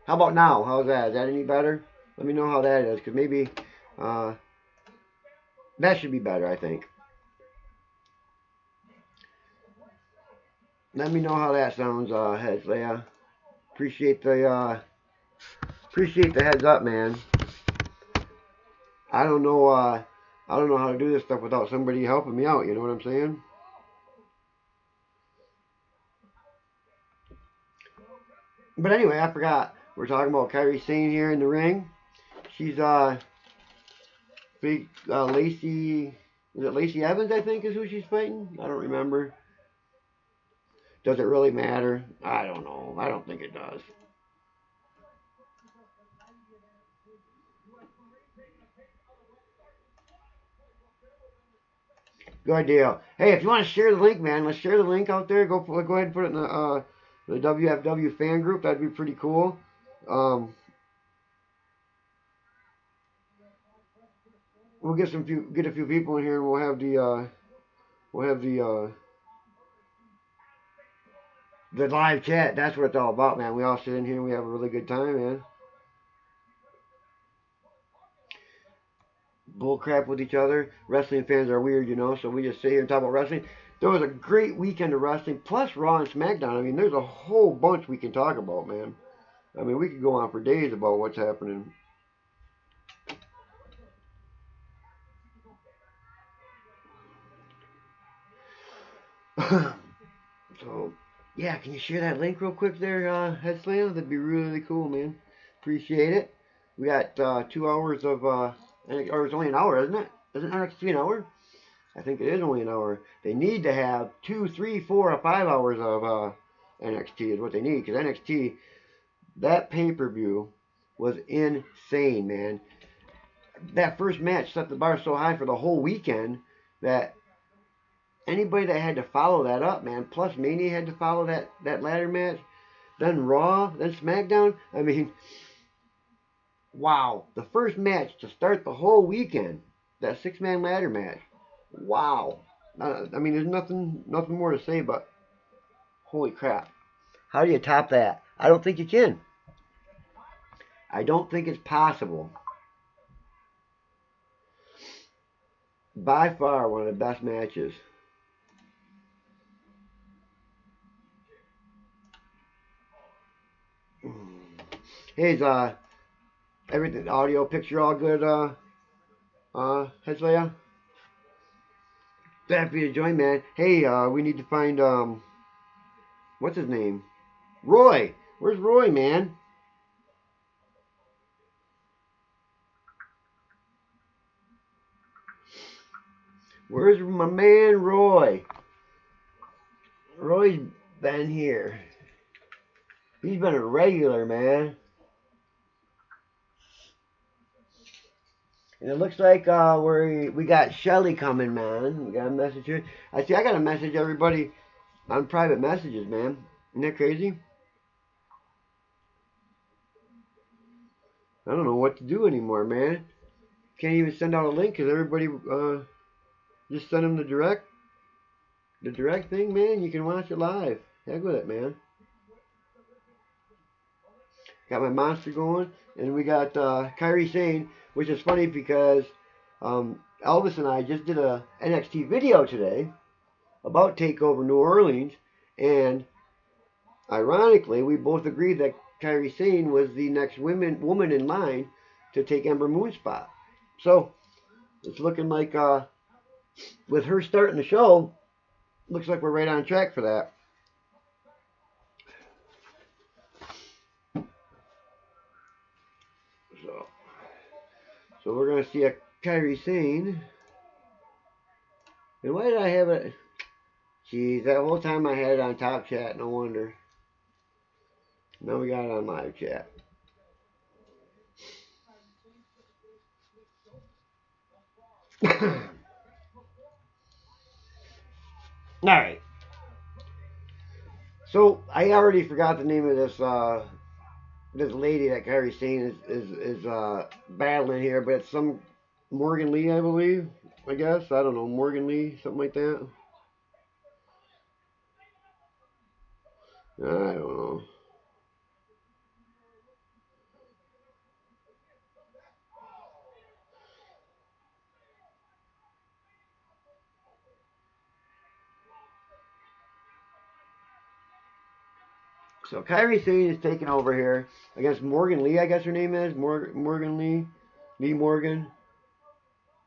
How about now? How's that? Is that any better? Let me know how that is, because maybe uh, that should be better, I think. Let me know how that sounds, Heads. Appreciate the heads up, man. I don't know. I don't know how to do this stuff without somebody helping me out. You know what I'm saying? But anyway, I forgot. We're talking about Kyrie Sane here in the ring. She's big Lacey. Is it Lacey Evans? I think is who she's fighting. I don't remember. Does it really matter? I don't know. I don't think it does. Good deal. Hey, if you want to share the link, man, let's share the link out there. Go ahead and put it in the WFW fan group. That'd be pretty cool. Um, we'll get a few people in here, and we'll have the live chat. That's what it's all about, man. We all sit in here and we have a really good time, man. Bull crap with each other. Wrestling fans are weird, you know, so we just sit here and talk about wrestling. There was a great weekend of wrestling, plus Raw and SmackDown. I mean, there's a whole bunch we can talk about, man. I mean, we could go on for days about what's happening. So, yeah, can you share that link real quick there, Headslam? That'd be really cool, man. Appreciate it. We got 2 hours of, or it's only an hour, isn't it? Isn't NXT an hour? I think it is only an hour. They need to have 2, 3, 4, or 5 hours of NXT is what they need. Because NXT, that pay-per-view was insane, man. That first match set the bar so high for the whole weekend that anybody that had to follow that up, man, plus Mania had to follow that ladder match, then Raw, then SmackDown. I mean, wow. The first match to start the whole weekend, that six-man ladder match. Wow. I mean, there's nothing more to say, but holy crap. How do you top that? I don't think you can. I don't think it's possible. By far, one of the best matches. Hey, is everything, audio, picture, all good? Heslaya? Happy to join, man. Hey, we need to find what's his name? Roy. Where's Roy, man? Where's my man Roy? Roy's been here. He's been a regular, man. And it looks like we got Shelly coming, man. We got a message here. I got a message everybody on private messages, man. Isn't that crazy? I don't know what to do anymore, man. Can't even send out a link because everybody just send them the direct thing, man. You can watch it live. Heck with it, man. Got my monster going, and we got Kyrie Sane, which is funny because Elvis and I just did a NXT video today about Takeover New Orleans, and ironically, we both agreed that Kyrie Sane was the next woman in line to take Ember Moon's spot. So it's looking like with her starting the show, looks like we're right on track for that. So, so we're gonna see a Kyrie Sane. And why did I have it? Jeez, that whole time I had it on top chat. No wonder. Now we got it on live chat. All right. So I already forgot the name of this lady that Kyrie Sane is battling here, but it's some Morgan Lee, I believe. I guess I don't know, Morgan Lee, something like that. I don't know. So Kairi Sane is taking over here against Morgan Lee, I guess her name is. Morgan Lee. Lee Morgan.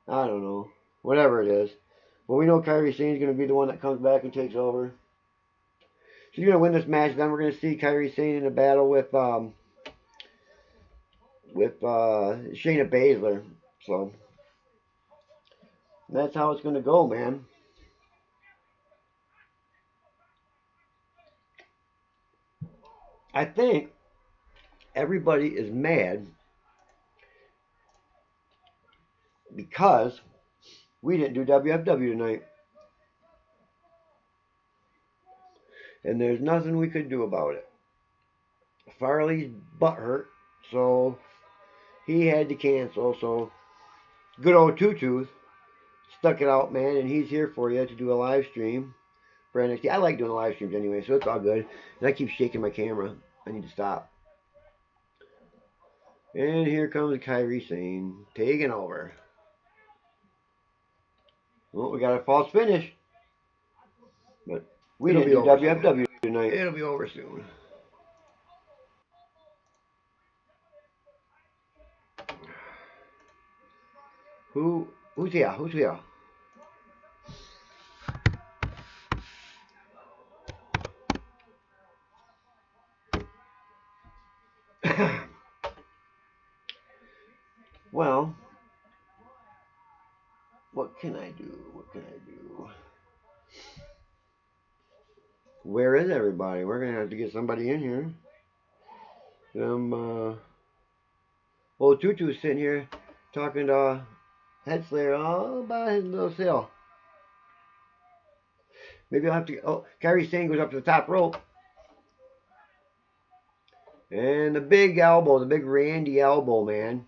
I don't know. Whatever it is. But we know Kairi Sane is going to be the one that comes back and takes over. She's going to win this match. Then we're going to see Kairi Sane in a battle with Shayna Baszler. So that's how it's going to go, man. I think everybody is mad because we didn't do WFW tonight. And there's nothing we could do about it. Farley's butt hurt, so he had to cancel. So good old Two Tooth stuck it out, man, and he's here for you to do a live stream for NXT. I like doing live streams anyway, so it's all good. And I keep shaking my camera. I need to stop. And here comes Kairi Sane taking over. Well, we got a false finish. But we didn't do WFW tonight. It'll be over soon. Who's here? Who's here? Well, what can I do? What can I do? Where is everybody? We're gonna have to get somebody in here. Old Tutu's sitting here talking to Head Slayer all about his little sale. Maybe I'll have to. Oh, Kairi Sane goes up to the top rope. And the big elbow, the big Randy elbow, man.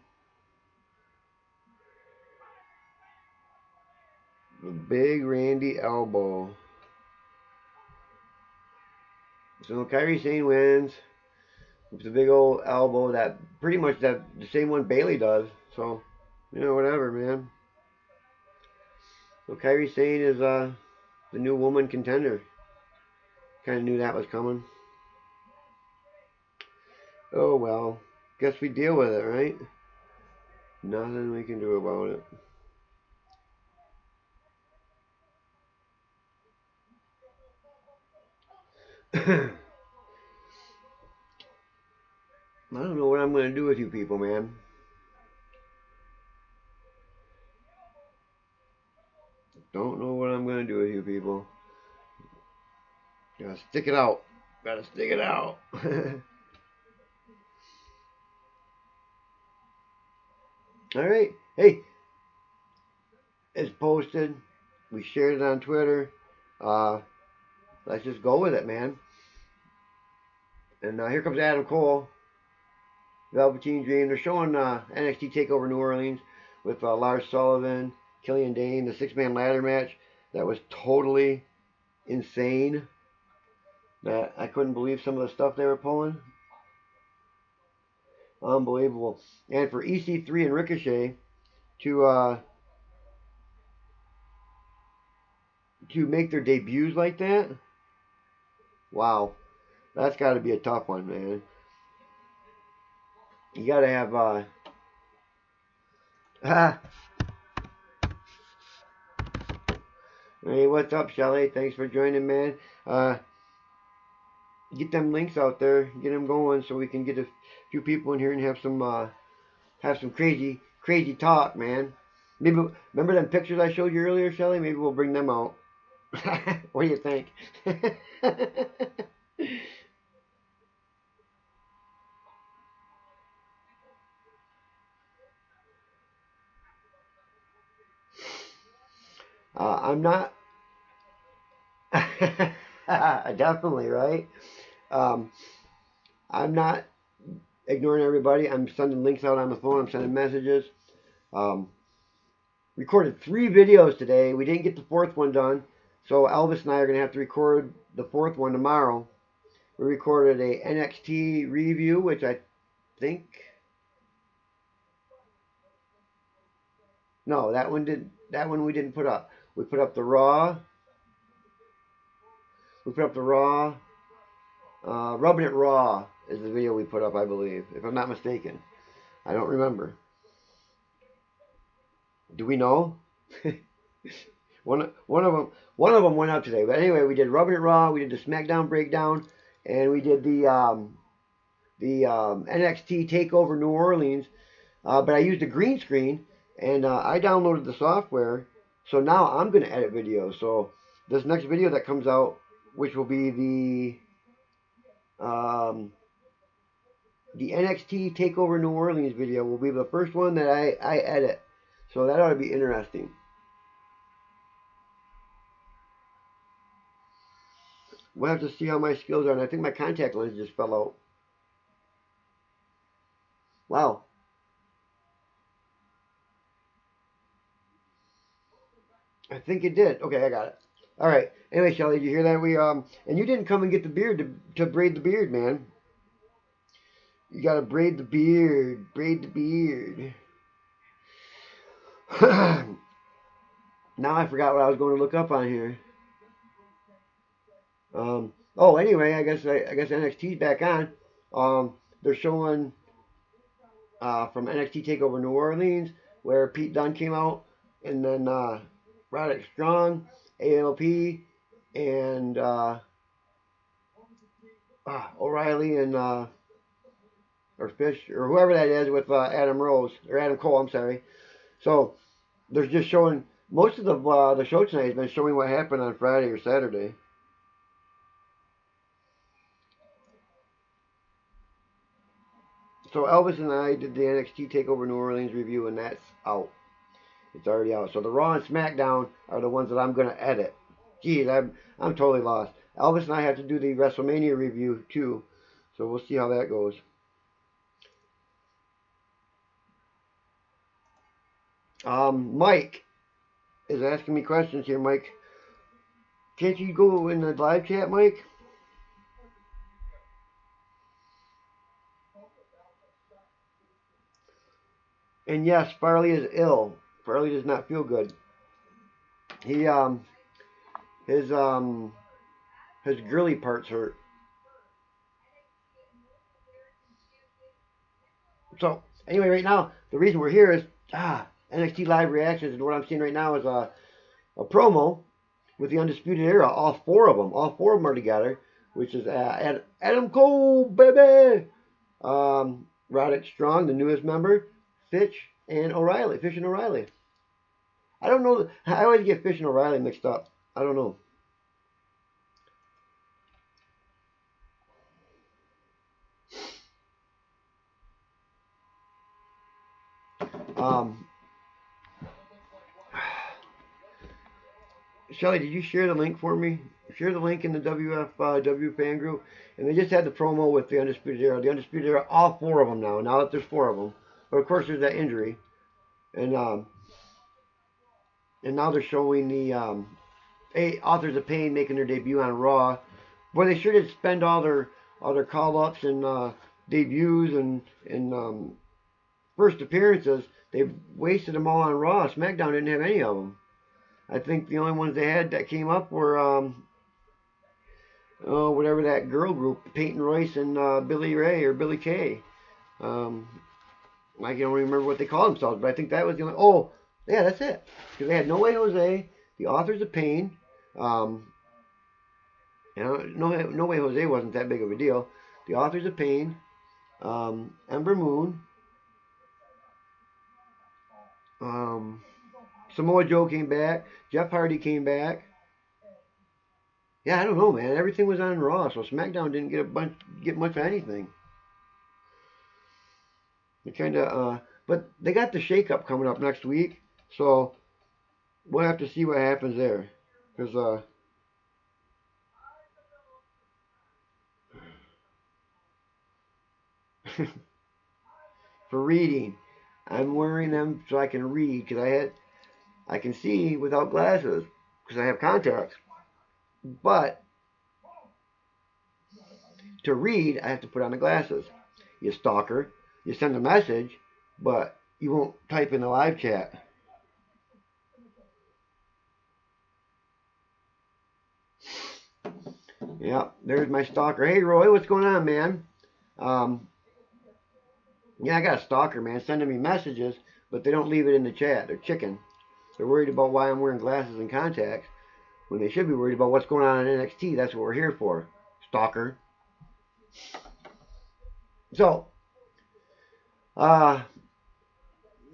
The big Randy elbow. So Kairi Sane wins with the big old elbow, that pretty much the same one Bayley does. So, whatever, man. So Kairi Sane is the new woman contender. Kind of knew that was coming. Oh well, guess we deal with it, right? Nothing we can do about it. I don't know what I'm going to do with you people, man. Don't know what I'm going to do with you people. Gotta stick it out. Gotta stick it out. Alright. Hey. It's posted. We shared it on Twitter. Let's just go with it, man. And here comes Adam Cole. Velveteen Dream. They're showing NXT Takeover New Orleans with Lars Sullivan, Killian Dane, the 6-man ladder match. That was totally insane. That I couldn't believe some of the stuff they were pulling. Unbelievable. And for EC3 and Ricochet to make their debuts like that, wow, that's got to be a tough one, man. You got to have Hey, what's up, Shelly? Thanks for joining, man. Get them links out there, get them going, so we can get a few people in here and have some crazy talk, man. Maybe remember them pictures I showed you earlier, Shelly? Maybe we'll bring them out. What do you think? I'm not. Definitely, right? I'm not ignoring everybody. I'm sending links out on the phone. I'm sending messages. Recorded 3 videos today. We didn't get the 4th one done, so Elvis and I are going to have to record the 4th one tomorrow. We recorded a NXT review, which I think... No, that one we didn't put up. We put up the Raw. We put up the Raw Rubbing It Raw is the video we put up, I believe, if I'm not mistaken. I don't remember. Do we know? One of them went up today. But anyway, we did Rubbing It Raw, we did the SmackDown breakdown, and we did the NXT Takeover New Orleans. But I used a green screen, and I downloaded the software. So now I'm going to edit videos. So this next video that comes out, which will be the NXT Takeover New Orleans video, will be the first one that I edit. So that ought to be interesting. We'll have to see how my skills are. And I think my contact lens just fell out. Wow. I think it did. Okay, I got it. All right. Anyway, Shelly, did you hear that? And you didn't come and get the beard to braid the beard, man. You gotta braid the beard. Braid the beard. Now I forgot what I was going to look up on here. Anyway, I guess NXT's back on. They're showing from NXT Takeover New Orleans, where Pete Dunne came out, and then Roderick Strong, AOP, and O'Reilly and or Fish or whoever that is with Adam Cole. I'm sorry. So they're just showing most of the show tonight has been showing what happened on Friday or Saturday. So Elvis and I did the NXT Takeover New Orleans review, and that's out. It's already out. So the Raw and SmackDown are the ones that I'm going to edit. Geez, I'm totally lost. Elvis and I have to do the Wrestlemania review too, so we'll see how that goes. Mike is asking me questions here. Mike, can't you go in the live chat, Mike? And yes, Farley is ill. Farley does not feel good. He his girly parts hurt. So anyway, right now the reason we're here is NXT live reactions, and what I'm seeing right now is a promo with the Undisputed Era. All four of them are together, which is Adam Cole, baby. Roderick Strong, the newest member, Fish and O'Reilly. I don't know. I always get Fish and O'Reilly mixed up. I don't know. Shelly, did you share the link for me? Share the link in the WFW fan group. And they just had the promo with the Undisputed Era. The Undisputed Era, all four of them now. Now that there's four of them. But of course, there's that injury. And now they're showing the Authors of Pain making their debut on Raw. Boy, they sure did spend all their call-ups and debuts and first appearances. They wasted them all on Raw. SmackDown didn't have any of them. I think the only ones they had that came up were whatever that girl group, Peyton Royce and Billy Ray or Billy Kay. I don't remember what they call themselves, but I think that was the only. Oh, yeah, that's it. Because they had No Way Jose, the Authors of Pain. No Way Jose wasn't that big of a deal. The Authors of Pain, Ember Moon. Samoa Joe came back. Jeff Hardy came back. Yeah, I don't know, man. Everything was on Raw, so SmackDown didn't get much of anything. They but they got the shake-up coming up next week, so we'll have to see what happens there. Because for reading, I'm wearing them so I can read because I can see without glasses because I have contacts. But to read, I have to put on the glasses. You stalker. You send a message, but you won't type in the live chat. Yep, there's my stalker. Hey, Roy, what's going on, man? Yeah, I got a stalker, man, sending me messages, but they don't leave it in the chat. They're chicken. They're worried about why I'm wearing glasses and contacts when they should be worried about what's going on in NXT. That's what we're here for, stalker. So, uh,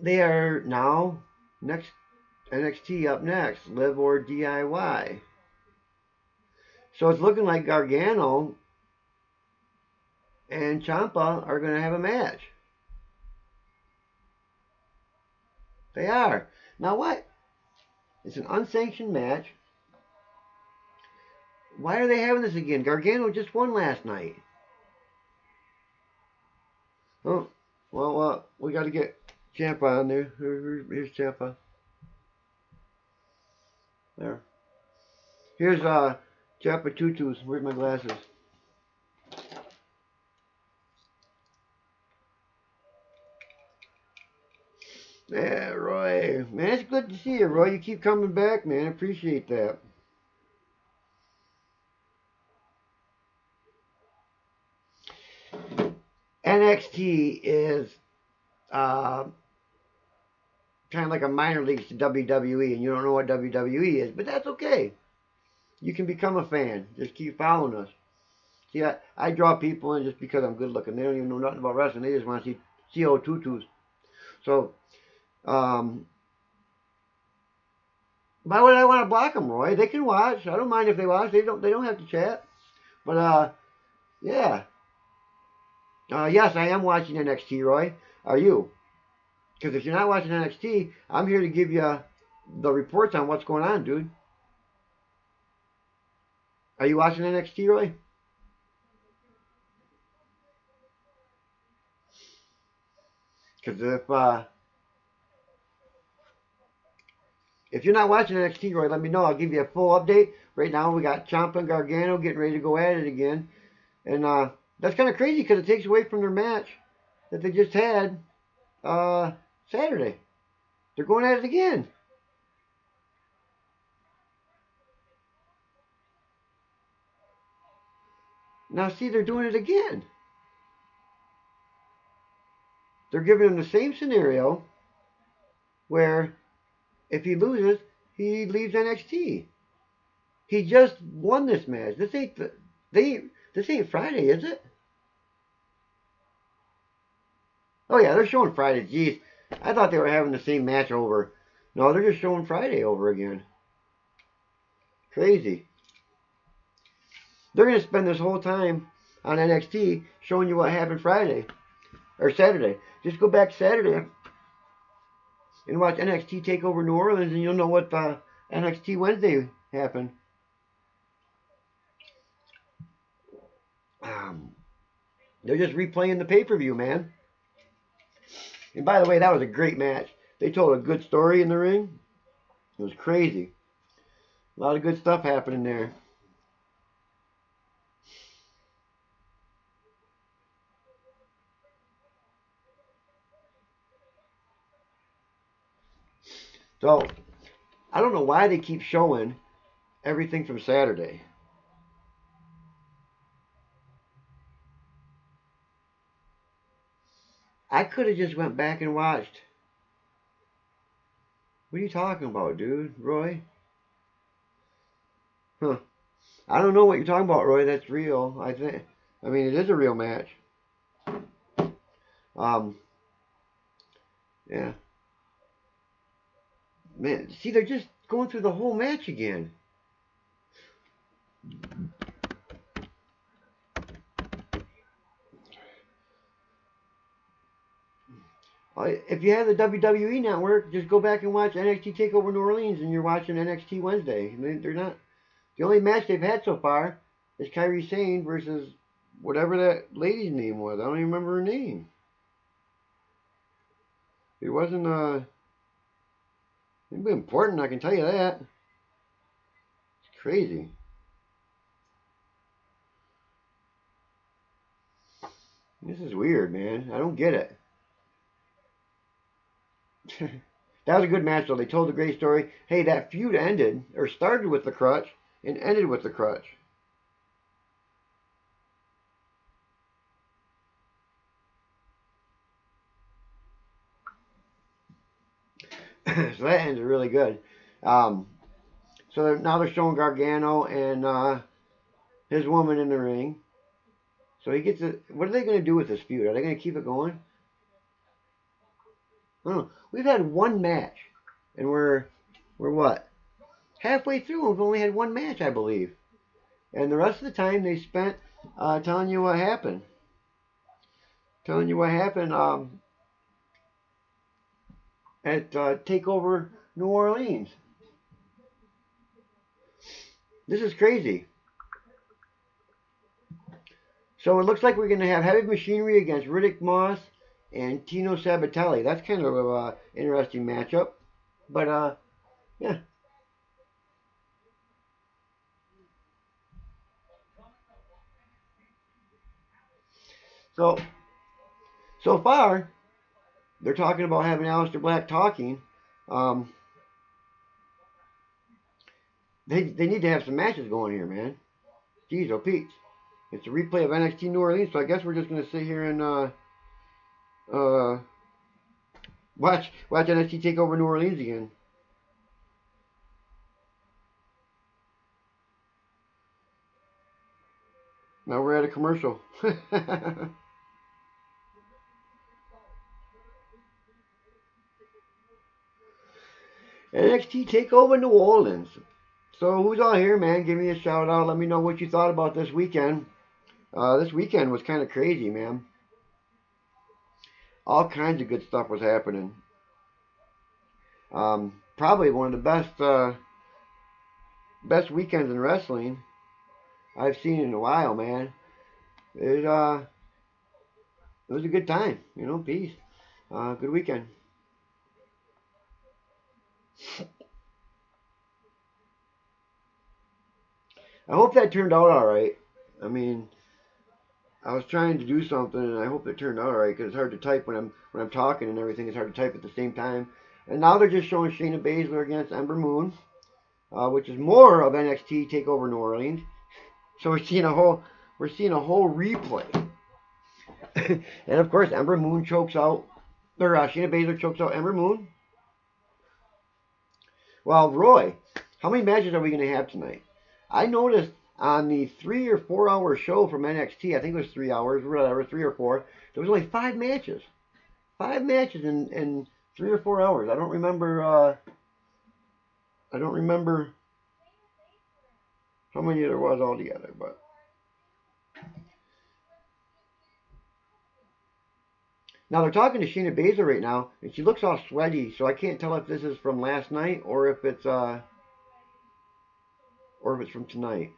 they are now next NXT up next, Live or DIY. So it's looking like Gargano and Ciampa are going to have a match. They are. Now what? It's an unsanctioned match. Why are they having this again? Gargano just won last night. Oh, well, we got to get Ciampa on there. Here's Ciampa. There. Here's Ciampa Tutus. Where's my glasses? Yeah, Roy. Man, it's good to see you, Roy. You keep coming back, man. Appreciate that. NXT is uh, kind of like a minor league to WWE, and you don't know what WWE is, but that's okay. You can become a fan. Just keep following us. See, I draw people in just because I'm good looking. They don't even know nothing about wrestling. They just want to see CO Tutus. So, why would I want to block them, Roy? They can watch. I don't mind if they watch. They don't have to chat. But yeah. Yes, I am watching NXT, Roy. Are you? Because if you're not watching NXT, I'm here to give you the reports on what's going on, dude. Are you watching NXT, Roy? Because if you're not watching NXT, Roy, let me know. I'll give you a full update. Right now, we got Ciampa and Gargano getting ready to go at it again. And that's kind of crazy because it takes away from their match that they just had Saturday. They're going at it again. Now, see, they're doing it again. They're giving him the same scenario where if he loses, he leaves NXT. He just won this match. This ain't Friday, is it? Oh yeah, they're showing Friday. Jeez, I thought they were having the same match over. No, they're just showing Friday over again. Crazy. They're gonna spend this whole time on NXT showing you what happened Friday or Saturday. Just go back Saturday and watch NXT Takeover New Orleans, and you'll know what NXT Wednesday happened. They're just replaying the pay-per-view, man. And by the way, that was a great match. They told a good story in the ring. It was crazy. A lot of good stuff happening there. So, I don't know why they keep showing everything from Saturday. I could have just went back and watched. What are you talking about, dude? Roy? Huh. I don't know what you're talking about, Roy. That's real. I mean, it is a real match. Um, yeah. Man, see, they're just going through the whole match again. If you have the WWE network, just go back and watch NXT Takeover New Orleans, and you're watching NXT Wednesday. I mean, they're not. The only match they've had so far is Kairi Sane versus whatever that lady's name was. I don't even remember her name. It wasn't it'd be important, I can tell you that. It's crazy. This is weird, man. I don't get it. That was a good match, though. They told a great story. Hey, that feud ended, or started with the crutch, and ended with the crutch. So that ended really good. Um, so now they're showing Gargano and his woman in the ring. So he gets it. What are they going to do with this feud? Are they going to keep it going? I don't know. We've had one match, and we're what, halfway through. We've only had one match, I believe, and the rest of the time they spent telling you what happened. Telling you what happened at Takeover New Orleans. This is crazy. So it looks like we're going to have Heavy Machinery against Riddick Moss and Tino Sabatelli. That's kind of an interesting matchup. But, yeah. So, so far, they're talking about having Aleister Black talking. Um, they need to have some matches going here, man. Jeez, oh Pete. It's a replay of NXT New Orleans, so I guess we're just going to sit here and uh, watch NXT take over New Orleans again. Now we're at a commercial. NXT Takeover New Orleans. So who's all here, man? Give me a shout out. Let me know what you thought about this weekend. This weekend was kind of crazy, man. All kinds of good stuff was happening. Probably one of the best weekends in wrestling I've seen in a while, man. It was a good time, peace. Good weekend. I hope that turned out all right. I mean, I was trying to do something, and I hope it turned out all right because it's hard to type when I'm talking and everything. It's hard to type at the same time. And now they're just showing Shayna Baszler against Ember Moon, which is more of NXT Takeover New Orleans. So we're seeing a whole replay. And of course, Ember Moon chokes out, or Shayna Baszler chokes out Ember Moon. Well, Roy, how many matches are we going to have tonight? I noticed on the 3 or 4 hour show from NXT, I think it was 3 hours, whatever, 3 or 4, there was only 5 matches. 5 matches in 3 or 4 hours. I don't remember how many there was altogether, but now they're talking to Shayna Baszler right now, and she looks all sweaty, so I can't tell if this is from last night or if it's from tonight.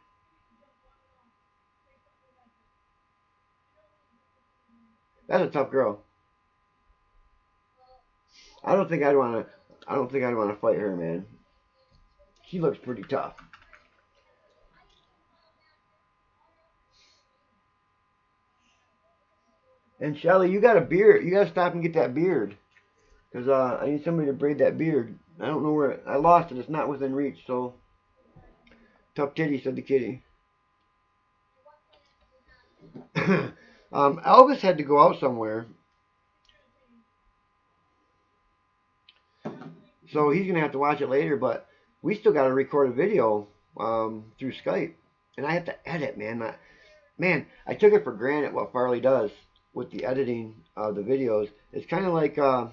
That's a tough girl. I don't think I'd want to. I don't think I'd want to fight her, man. She looks pretty tough. And Shelly, you got a beard. You got to stop and get that beard, cause I need somebody to braid that beard. I don't know where I lost it. It's not within reach. So tough titty, said the kitty. Elvis had to go out somewhere, so he's gonna have to watch it later. But we still got to record a video through Skype, and I have to edit, man. I took it for granted what Farley does with the editing of the videos. It's kind of like uh,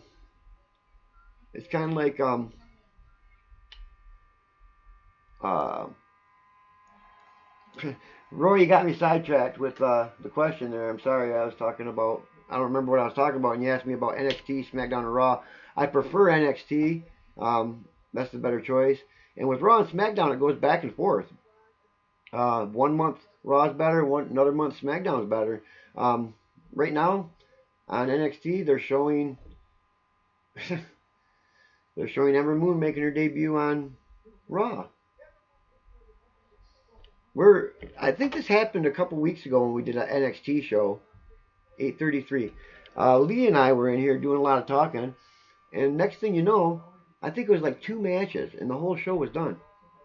Roy, you got me sidetracked with the question there. I'm sorry. I don't remember what I was talking about, and you asked me about NXT, SmackDown, and Raw. I prefer NXT. That's the better choice. And with Raw and SmackDown, it goes back and forth. 1 month Raw is better. Another month SmackDown is better. Right now on NXT, they're showing they're showing Ember Moon making her debut on Raw. I think this happened a couple weeks ago when we did an NXT show, 8:33. Lee and I were in here doing a lot of talking, and next thing you know, I think it was like 2 matches, and the whole show was done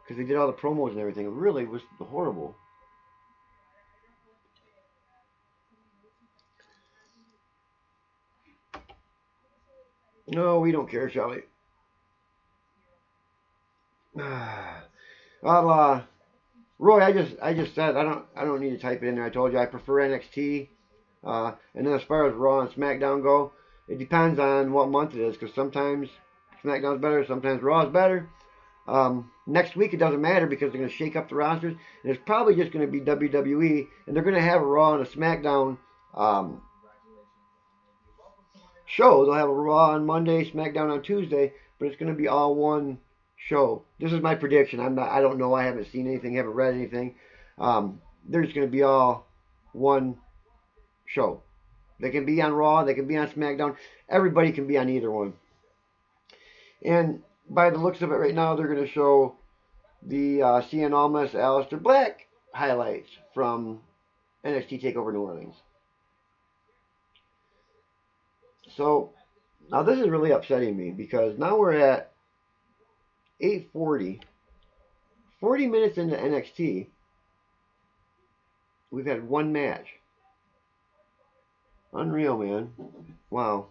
because they did all the promos and everything. It really was horrible. No, we don't care, Shelly. Well, Roy, I just said I don't need to type it in there. I told you I prefer NXT. And then as far as Raw and SmackDown go, it depends on what month it is, because sometimes SmackDown's better, sometimes Raw's better. Next week it doesn't matter because they're going to shake up the rosters, and it's probably just going to be WWE, and they're going to have a Raw and a SmackDown show. They'll have a Raw on Monday, SmackDown on Tuesday, but it's going to be all one show. This is my prediction. I don't know. I haven't seen anything. Haven't read anything. They're just going to be all one show. They can be on Raw. They can be on SmackDown. Everybody can be on either one. And by the looks of it right now, they're going to show the Cien Almas Aleister Black highlights from NXT Takeover New Orleans. So now this is really upsetting me because now we're at 8:40, 40 minutes into NXT. We've had one match. Unreal, man. Wow.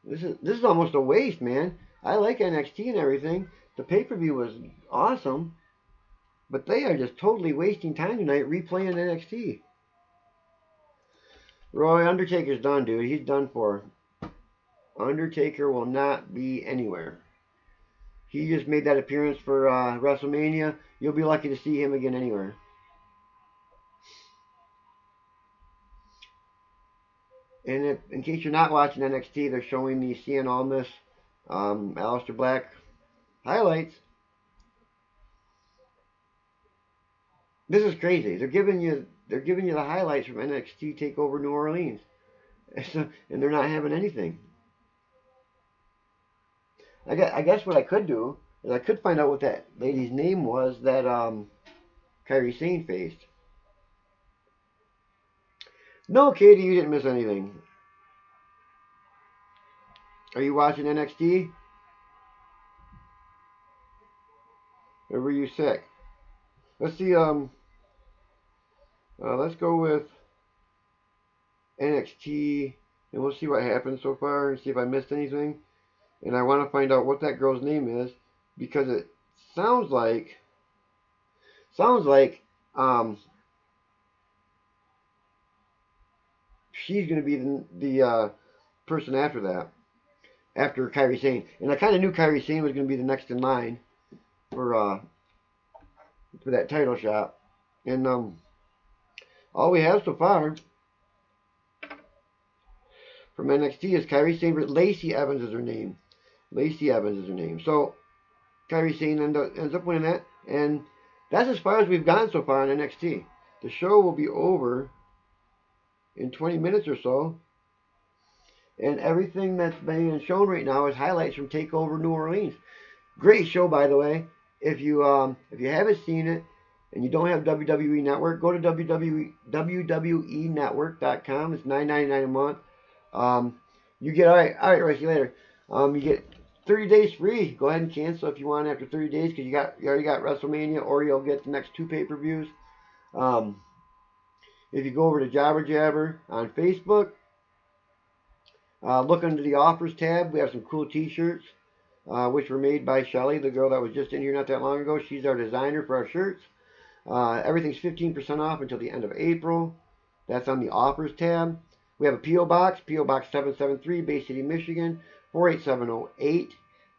This is almost a waste, man. I like NXT and everything. The pay-per-view was awesome, but they are just totally wasting time tonight replaying NXT. Roy, Undertaker's done, dude. He's done for. Undertaker will not be anywhere. He just made that appearance for Wrestlemania. You'll be lucky to see him again anywhere. And if, in case you're not watching NXT, they're showing the Cien Almas, Aleister Black highlights. This is crazy. They're giving you the highlights from NXT Takeover New Orleans, and they're not having anything. I guess what I could do is I could find out what that lady's name was that Kairi Sane faced. No, Katie, you didn't miss anything. Are you watching NXT? Or were you sick? Let's see. Let's go with NXT, and we'll see what happened so far and see if I missed anything. And I want to find out what that girl's name is because it sounds like she's going to be the person after that, after Kairi Sane. And I kind of knew Kairi Sane was going to be the next in line for that title shot. And all we have so far from NXT is Kairi Sane. Lacey Evans is her name. Lacey Evans is her name. So Kairi Sane ends up winning that, and that's as far as we've gone so far in NXT. The show will be over in 20 minutes or so, and everything that's being shown right now is highlights from Takeover New Orleans. Great show, by the way. If you haven't seen it and you don't have WWE Network, go to WWENetwork.com. It's $9.99 a month. You get all right, Roy, see you later. You get 30 days free. Go ahead and cancel if you want after 30 days because you already got WrestleMania, or you'll get the next 2 pay-per-views. If you go over to Jabber Jabber on Facebook, look under the offers tab. We have some cool T-shirts, which were made by Shelly, the girl that was just in here not that long ago. She's our designer for our shirts. Everything's 15% off until the end of April. That's on the offers tab. We have a P.O. Box, P.O. Box 773, Bay City, Michigan, 48708.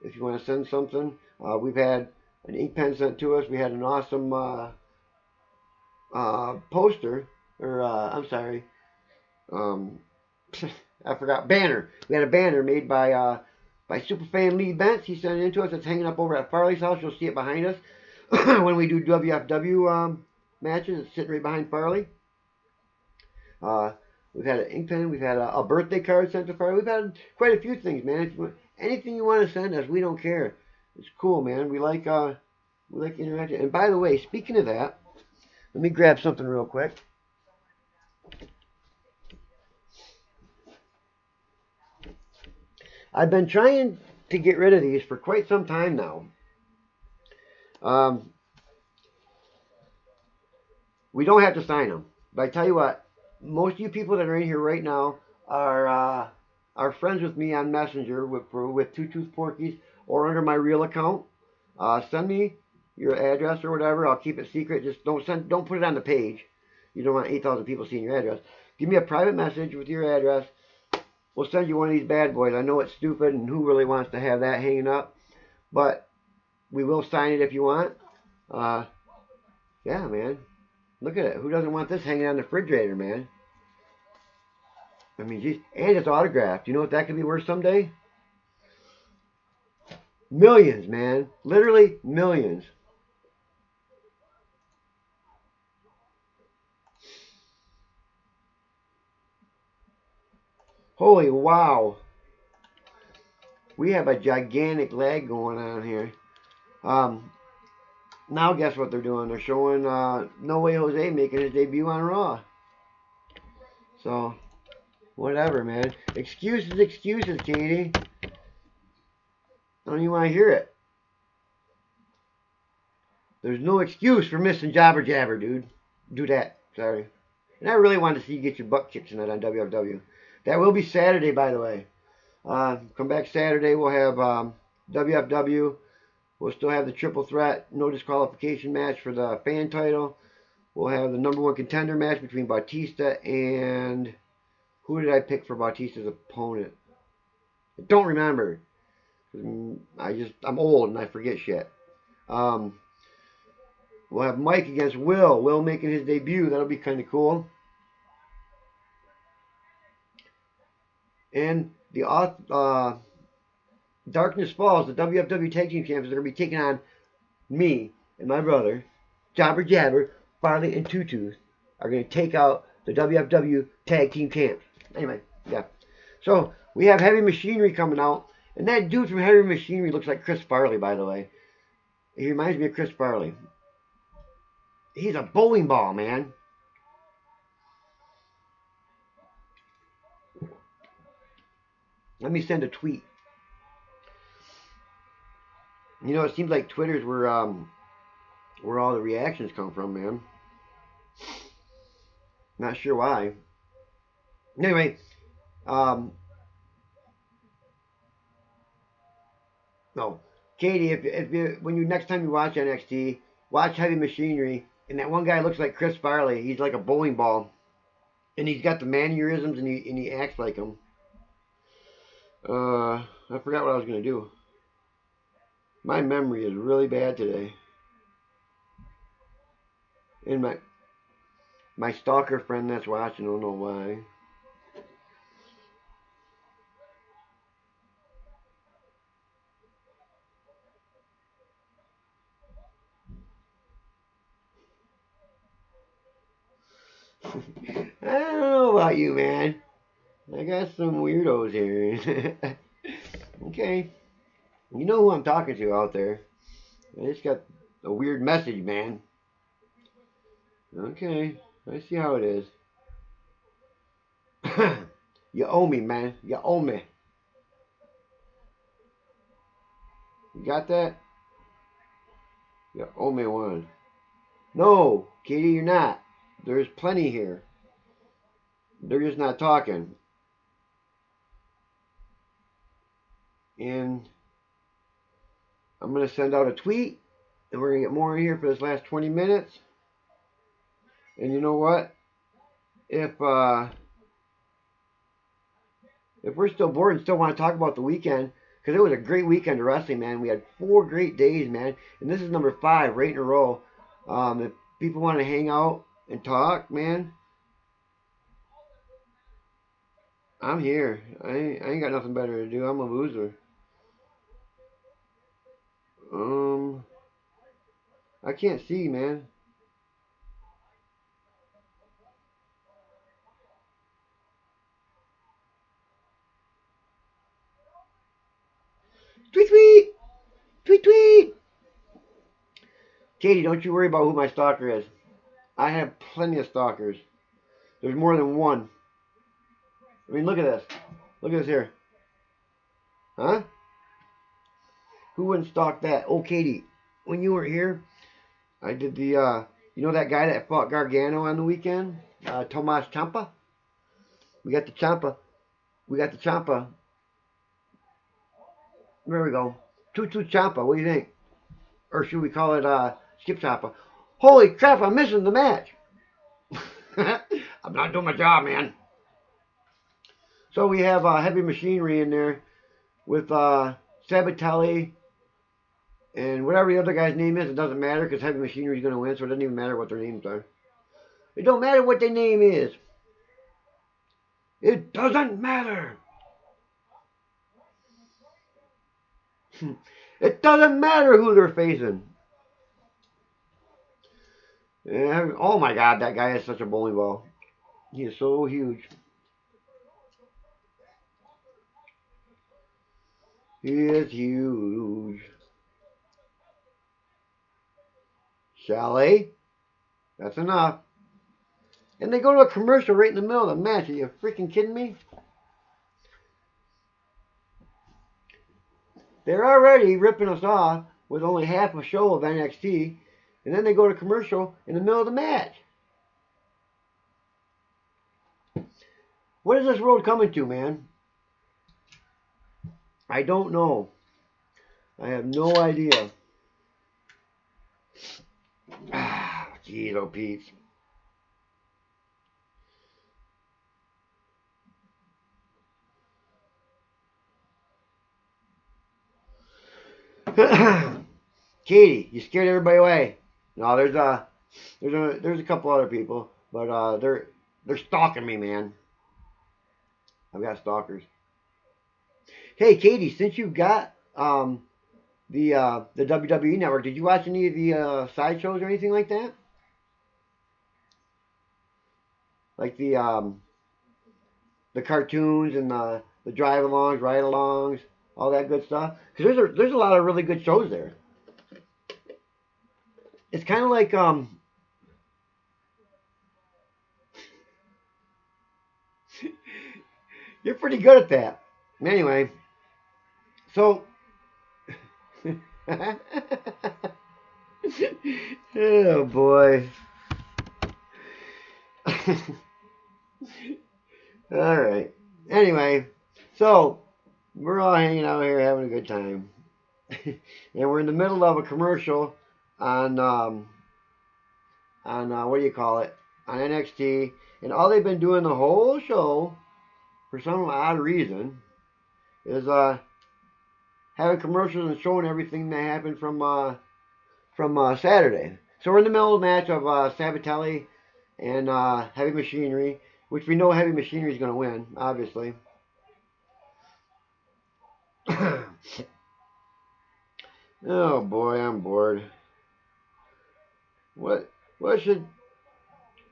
If you want to send something. We've had an ink pen sent to us. We had an awesome poster, or I'm sorry, I forgot, banner. We had a banner made by Superfan Lee Bentz. He sent it in to us. It's hanging up over at Farley's house. You'll see it behind us when we do WFW matches. It's sitting right behind Farley. We've had an ink pen. We've had a birthday card sent to Farley. We've had quite a few things, man. Anything you want to send us, we don't care. It's cool, man. We like interacting. And by the way, speaking of that, let me grab something real quick. I've been trying to get rid of these for quite some time now. We don't have to sign them. But I tell you what, most of you people that are in here right now are are friends with me on Messenger with Two Tooth Porkies or under my real account, send me your address or whatever. I'll keep it secret. Just don't put it on the page. You don't want 8,000 people seeing your address. Give me a private message with your address. We'll send you one of these bad boys. I know it's stupid, and who really wants to have that hanging up? But we will sign it if you want. Yeah, man. Look at it. Who doesn't want this hanging on the refrigerator, man? I mean, geez. And it's autographed. You know what that could be worth someday? Millions, man. Literally millions. Holy wow. We have a gigantic lag going on here. Now guess what they're doing? They're showing No Way Jose making his debut on Raw. So, whatever, man. Excuses, excuses, Katie. I don't even want to hear it. There's no excuse for missing Jabber Jabber, dude. Do that. Sorry. And I really wanted to see you get your butt kicked tonight on WFW. That will be Saturday, by the way. Come back Saturday. We'll have WFW. We'll still have the triple threat, no disqualification match for the fan title. We'll have the number one contender match between Bautista and who did I pick for Bautista's opponent? I don't remember. I'm old and I forget shit. We'll have Mike against Will. Will making his debut. That'll be kind of cool. And the Darkness Falls, the WFW Tag Team Champions, are going to be taking on me and my brother, Jabber Jabber, Farley, and Two Tooth, are going to take out the WFW Tag Team Champs. Anyway, yeah. So, we have Heavy Machinery coming out. And that dude from Heavy Machinery looks like Chris Farley, by the way. He reminds me of Chris Farley. He's a bowling ball, man. Let me send a tweet. You know, it seems like Twitter's where all the reactions come from, man. Not sure why. Anyway, no, Katie, if when you next time you watch NXT, watch Heavy Machinery, and that one guy looks like Chris Farley. He's like a bowling ball, and he's got the mannerisms, and he acts like him. I forgot what I was gonna do. My memory is really bad today. And my stalker friend that's watching, I don't know why. I don't know about you, man. I got some weirdos here. Okay. You know who I'm talking to out there. I just got a weird message, man. Okay. I see how it is. You owe me, man. You owe me. You got that? You owe me one. No, Katie, you're not. There's plenty here. They're just not talking. And I'm going to send out a tweet. And we're going to get more in here for this last 20 minutes. And you know what? If we're still bored and still want to talk about the weekend, because it was a great weekend of wrestling, man. We had 4 great days, man. And this is number 5 right in a row. If people want to hang out and talk, man, I'm here. I ain't got nothing better to do. I'm a loser. I can't see, man. Tweet, tweet! Tweet, tweet! Katie, don't you worry about who my stalker is. I have plenty of stalkers. There's more than one. I mean, look at this. Look at this here. Huh? Who wouldn't stalk that? Oh, Katie, when you were here, I did the, you know that guy that fought Gargano on the weekend? Tomas Ciampa? We got the Ciampa. We got the Ciampa. There we go. Tutu Ciampa. What do you think? Or should we call it Skip Ciampa? Holy crap! I'm missing the match. I'm not doing my job, man. So we have Heavy Machinery in there with Sabatelli and whatever the other guy's name is. It doesn't matter because Heavy Machinery is going to win, so it doesn't even matter what their names are. It don't matter what their name is. It doesn't matter. It doesn't matter who they're facing. And, oh my God, that guy is such a bowling ball. He is so huge. He is huge. Chalet? That's enough. And they go to a commercial right in the middle of the match. Are you freaking kidding me? They're already ripping us off with only half a show of NXT. And then they go to commercial in the middle of the match. What is this world coming to, man? I don't know. I have no idea. Ah, jeez, oh Pete. Katie, you scared everybody away. No, there's a couple other people, but they're stalking me, man. I've got stalkers. Hey, Katie, since you got the WWE Network, did you watch any of the side shows or anything like that? Like the cartoons and the drive-alongs, ride-alongs, all that good stuff. Because there's a lot of really good shows there. It's kind of like you're pretty good at that. Anyway, so oh boy. All right. Anyway, so we're all hanging out here having a good time, and we're in the middle of a commercial on what do you call it, on NXT, and all they've been doing the whole show for some odd reason is having commercials and showing everything that happened from Saturday. So we're in the middle of the match of Sabatelli and Heavy Machinery, which we know Heavy Machinery is going to win, obviously. Oh boy, I'm bored. What what should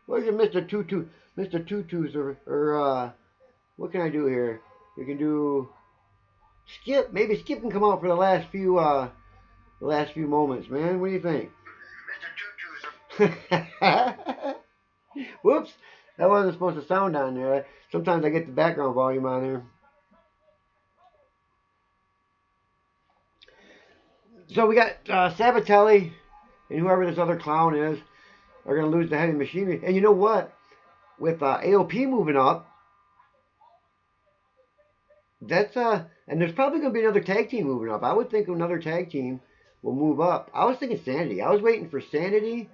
Mr. Tutus or what can I do here? We can do Skip. Maybe Skip can come out for the last few moments, man. What do you think? Whoops, that wasn't supposed to sound on there. Sometimes I get the background volume on there. So we got Sabatelli and whoever this other clown is are going to lose the Heavy Machinery. And you know what? With AOP moving up, that's and there's probably going to be another tag team moving up. I would think another tag team will move up. I was thinking Sanity. I was waiting for Sanity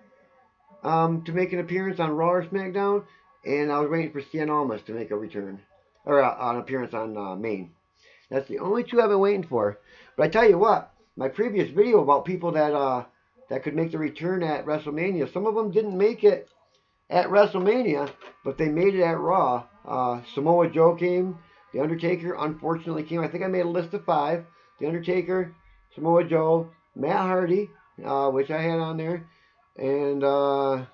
to make an appearance on Raw or SmackDown, and I was waiting for Cien Almas to make a return or an appearance on Main. That's the only two I've been waiting for. But I tell you what, my previous video about people that could make the return at WrestleMania, some of them didn't make it at WrestleMania, but they made it at Raw. Samoa Joe came. The Undertaker unfortunately came. I think I made a list of 5. The Undertaker, Samoa Joe, Matt Hardy, which I had on there, and I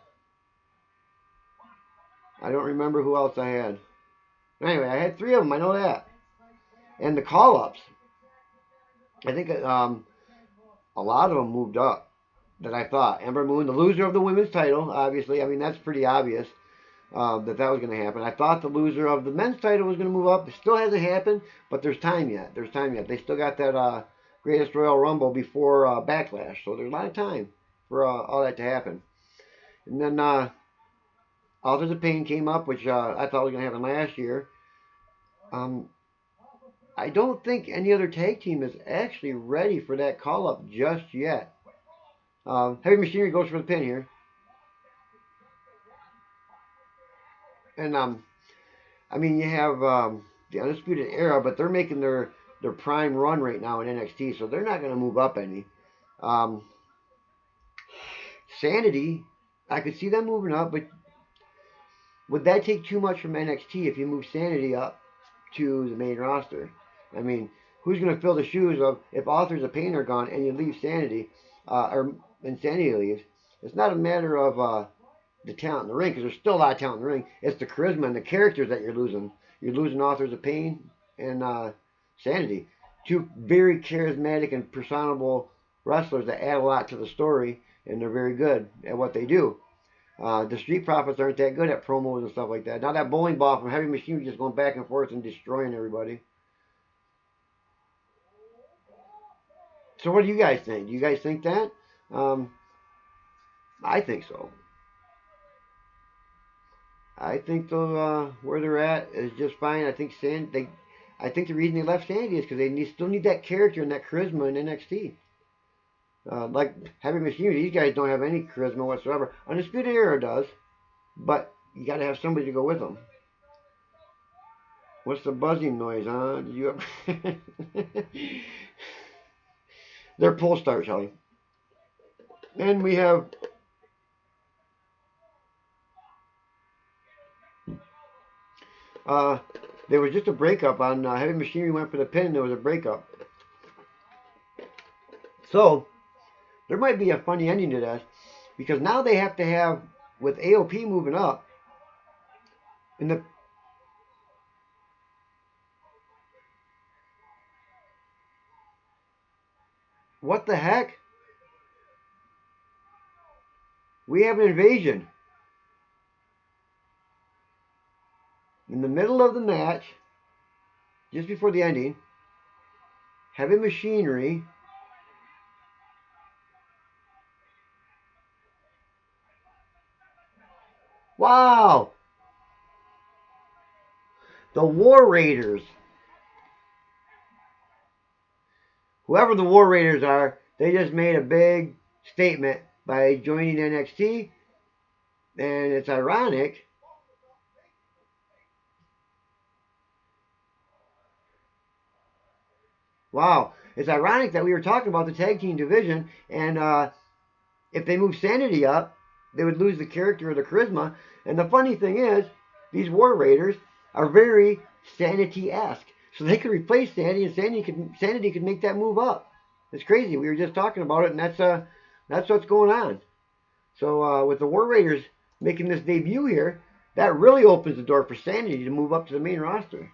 don't remember who else I had. Anyway, I had 3 of them. I know that. And the call-ups, I think a lot of them moved up that I thought. Ember Moon, the loser of the women's title, obviously. I mean, that's pretty obvious that was going to happen. I thought the loser of the men's title was going to move up. It still hasn't happened, but there's time yet. There's time yet. They still got that Greatest Royal Rumble before Backlash, so there's a lot of time for all that to happen. And then Authors of Pain came up, which I thought was going to happen last year. I don't think any other tag team is actually ready for that call up just yet. Heavy Machinery goes for the pin here, and I mean you have the Undisputed Era, but they're making their prime run right now in NXT, so they're not going to move up any. Um, Sanity, I could see them moving up, but would that take too much from NXT if you move Sanity up to the main roster? I mean, who's going to fill the shoes of if Authors of Pain are gone and you leave Sanity, or Insanity leaves? It's not a matter of the talent in the ring, because there's still a lot of talent in the ring. It's the charisma and the characters that you're losing. You're losing Authors of Pain and Sanity, two very charismatic and personable wrestlers that add a lot to the story, and they're very good at what they do. The Street Profits aren't that good at promos and stuff like that. Now that bowling ball from Heavy Machinery just going back and forth and destroying everybody. So what do you guys think? Do you guys think that? Um, I think so. I think where they're at is just fine. I think I think the reason they left Sandy is because still need that character and that charisma in NXT. Like Heavy Machinery, these guys don't have any charisma whatsoever. Undisputed Era does, but you got to have somebody to go with them. What's the buzzing noise, huh? Did you They're pull start, Shelly. And we have there was just a breakup on Heavy Machinery went for the pin. There was a breakup, so there might be a funny ending to this because now they have to have with AOP moving up in the what the heck? We have an invasion in the middle of the match, just before the ending. Heavy Machinery. Wow! The War Raiders. Whoever the War Raiders are, they just made a big statement by joining NXT. And it's ironic. Wow. It's ironic that we were talking about the tag team division, and if they move Sanity up, they would lose the character or the charisma. And the funny thing is, these War Raiders are very Sanity-esque. So they could replace Sanity, and Sanity could make that move up. It's crazy. We were just talking about it, and that's what's going on. So with the War Raiders making this debut here, that really opens the door for Sanity to move up to the main roster.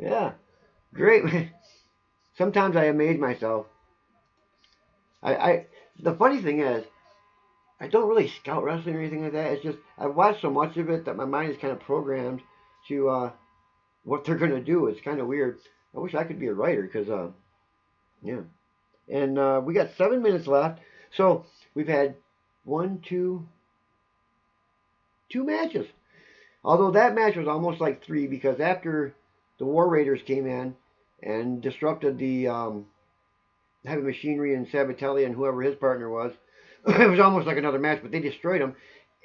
Yeah, great. Sometimes I amaze myself. I the funny thing is, I don't really scout wrestling or anything like that. It's just I've watched so much of it that my mind is kind of programmed to what they're gonna do. It's kind of weird. I wish I could be a writer because yeah. And we got 7 minutes left, so we've had one, two matches. Although that match was almost like three because after the War Raiders came in and disrupted the Heavy Machinery and Sabatelli and whoever his partner was, it was almost like another match, but they destroyed them.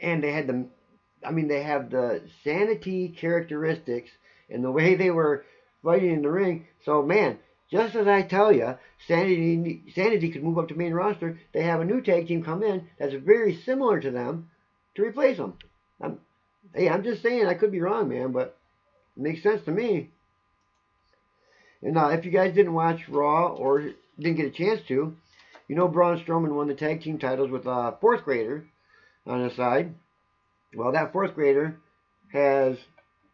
And they had they have the Sanity characteristics and the way they were fighting in the ring. So, man, just as I tell you, Sanity could move up to main roster. They have a new tag team come in that's very similar to them to replace them. I'm just saying, I could be wrong, man, but it makes sense to me. And if you guys didn't watch Raw or didn't get a chance to, you know Braun Strowman won the tag team titles with a fourth grader on his side. Well, that fourth grader has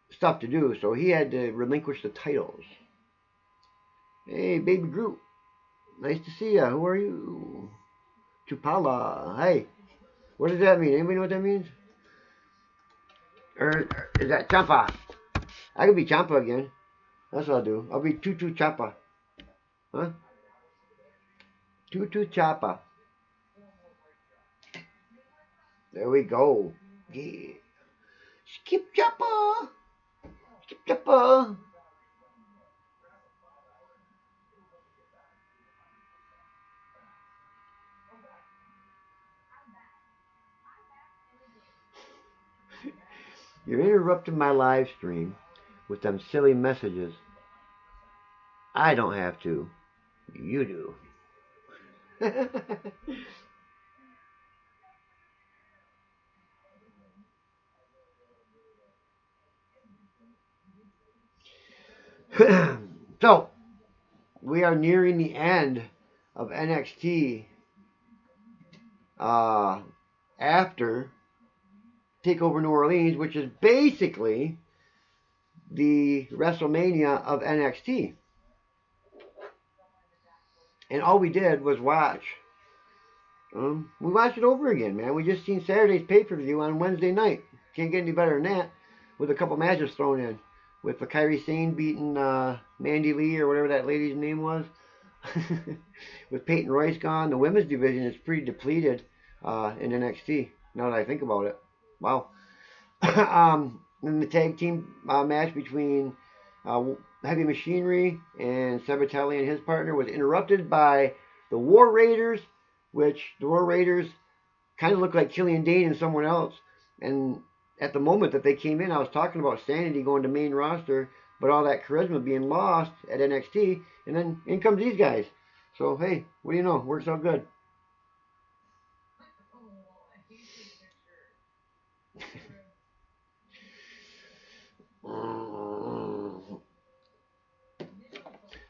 stuff to do, so he had to relinquish the titles. Hey, Baby Groot. Nice to see ya. Who are you? Chupala. Hey, what does that mean? Anybody know what that means? Or is that Champa? I could be Champa again. That's what I'll do. I'll be Tutu Chapa. Huh? Tutu Chapa. There we go. Yeah. Skip Chapa. Skip Chapa. You're interrupting my live stream with them silly messages. I don't have to. You do. So, we are nearing the end of NXT after Takeover New Orleans, which is basically the Wrestlemania of NXT. And all we did was watch. We watched it over again, man. We just seen Saturday's pay-per-view on Wednesday night. Can't get any better than that. With a couple matches thrown in. With the Kairi Sane beating Mandy Lee or whatever that lady's name was. With Peyton Royce gone, the women's division is pretty depleted in NXT. Now that I think about it. Wow. Then the tag team match between Heavy Machinery and Sabatelli and his partner was interrupted by the War Raiders, which the War Raiders kind of look like Killian Dane and someone else. And at the moment that they came in, I was talking about Sanity going to main roster, but all that charisma being lost at NXT, and then in comes these guys. So, hey, what do you know? Works out good.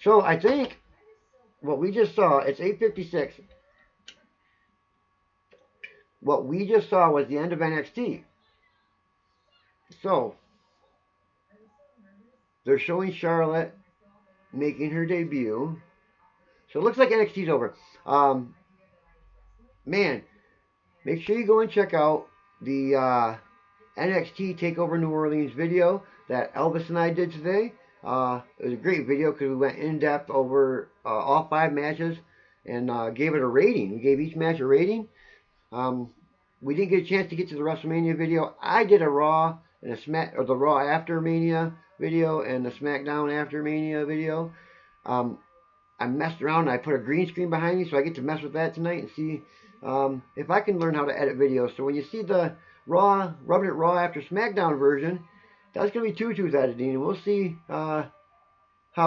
So, I think what we just saw, it's 8:56. What we just saw was the end of NXT. So, they're showing Charlotte making her debut. So it looks like NXT's over. Man, make sure you go and check out the NXT Takeover New Orleans video that Elvis and I did today. It was a great video because we went in depth over all 5 matches and gave it a rating. We gave each match a rating. We didn't get a chance to get to the WrestleMania video. I did a Raw and the Raw after Mania video and the SmackDown after Mania video. I messed around and I put a green screen behind me, so I get to mess with that tonight and see if I can learn how to edit videos. So when you see the Raw, Rubbing It Raw after SmackDown version, that's going to be Tutu's editing, and we'll see how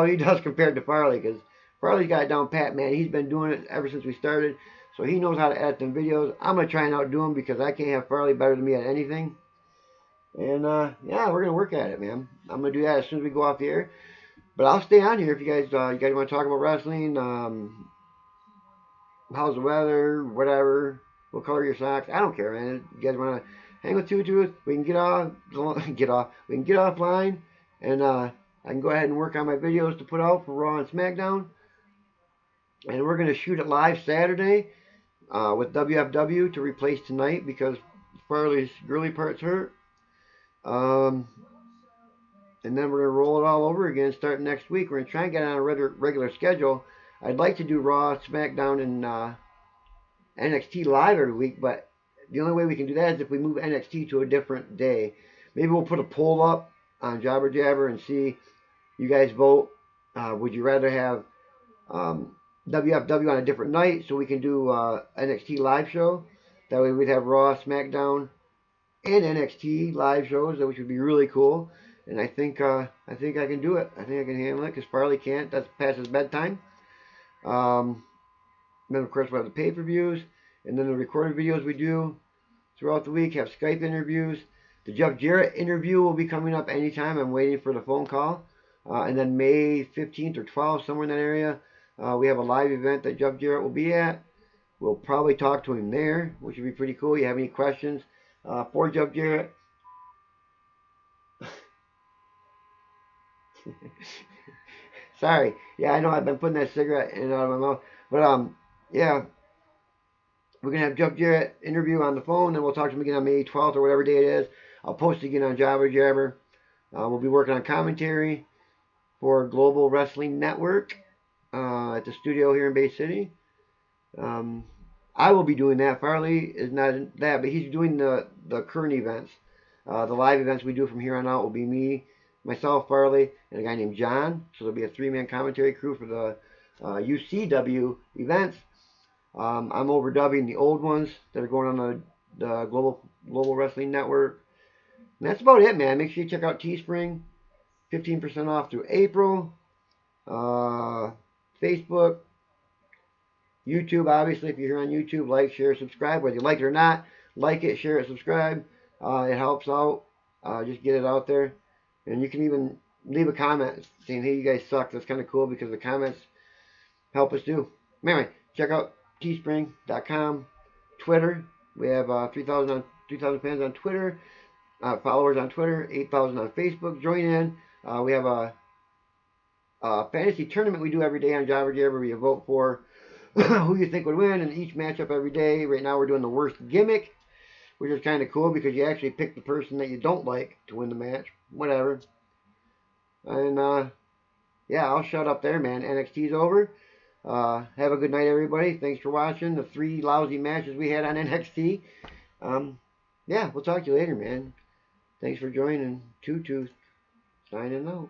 he does compared to Farley, because Farley's got it down pat, man. He's been doing it ever since we started, so he knows how to edit them videos. I'm going to try and outdo him because I can't have Farley better than me at anything. And, yeah, we're going to work at it, man. I'm going to do that as soon as we go off the air. But I'll stay on here if you guys want to talk about wrestling, how's the weather, whatever, what color your socks. I don't care, man. You guys want to hang with Tutu, we can get offline, and I can go ahead and work on my videos to put out for Raw and SmackDown. And we're going to shoot it live Saturday with WFW to replace tonight because Farley's girly part's hurt. And then we're going to roll it all over again starting next week. We're going to try and get on a regular schedule. I'd like to do Raw, SmackDown, and NXT live every week, but the only way we can do that is if we move NXT to a different day. Maybe we'll put a poll up on Jobber Jabber and see you guys vote. Would you rather have WFW on a different night so we can do NXT live show? That way we'd have Raw, SmackDown, and NXT live shows, which would be really cool. And I think I can do it. I think I can handle it because Farley can't. That's past his bedtime. Then of course we have the pay-per-views, and then the recorded videos we do throughout the week have Skype interviews. The Jeff Jarrett interview will be coming up anytime. I'm waiting for the phone call. And then May 15th or 12th, somewhere in that area, we have a live event that Jeff Jarrett will be at. We'll probably talk to him there, which would be pretty cool. You have any questions for Jeff Jarrett? Sorry. Yeah, I know I've been putting that cigarette in and out of my mouth. But, yeah. We're going to have Jeff Jarrett interview on the phone, then we'll talk to him again on May 12th or whatever day it is. I'll post it again on Jabber Jabber. We'll be working on commentary for Global Wrestling Network at the studio here in Bay City. I will be doing that. Farley is not that, but he's doing the current events. The live events we do from here on out will be me, myself, Farley, and a guy named John. So there'll be a 3-man commentary crew for the UCW events. I'm overdubbing the old ones that are going on the Global Wrestling Network. And that's about it, man. Make sure you check out Teespring. 15% off through April. Facebook, YouTube, obviously, if you're here on YouTube, like, share, subscribe. Whether you like it or not, like it, share it, subscribe. It helps out. Just get it out there. And you can even leave a comment saying, hey, you guys suck. That's kind of cool because the comments help us too. Anyway, check out teespring.com. Twitter. We have 3,000 fans on Twitter. Followers on Twitter. 8,000 on Facebook. Join in. We have a fantasy tournament we do every day on Jobber Jabber where you vote for who you think would win in each matchup every day. Right now we're doing the worst gimmick, which is kind of cool because you actually pick the person that you don't like to win the match. Whatever. And yeah, I'll shut up there, man. NXT's over. Have a good night, everybody. Thanks for watching the 3 lousy matches we had on NXT. Yeah, we'll talk to you later, man. Thanks for joining. Toot toot. Signing out.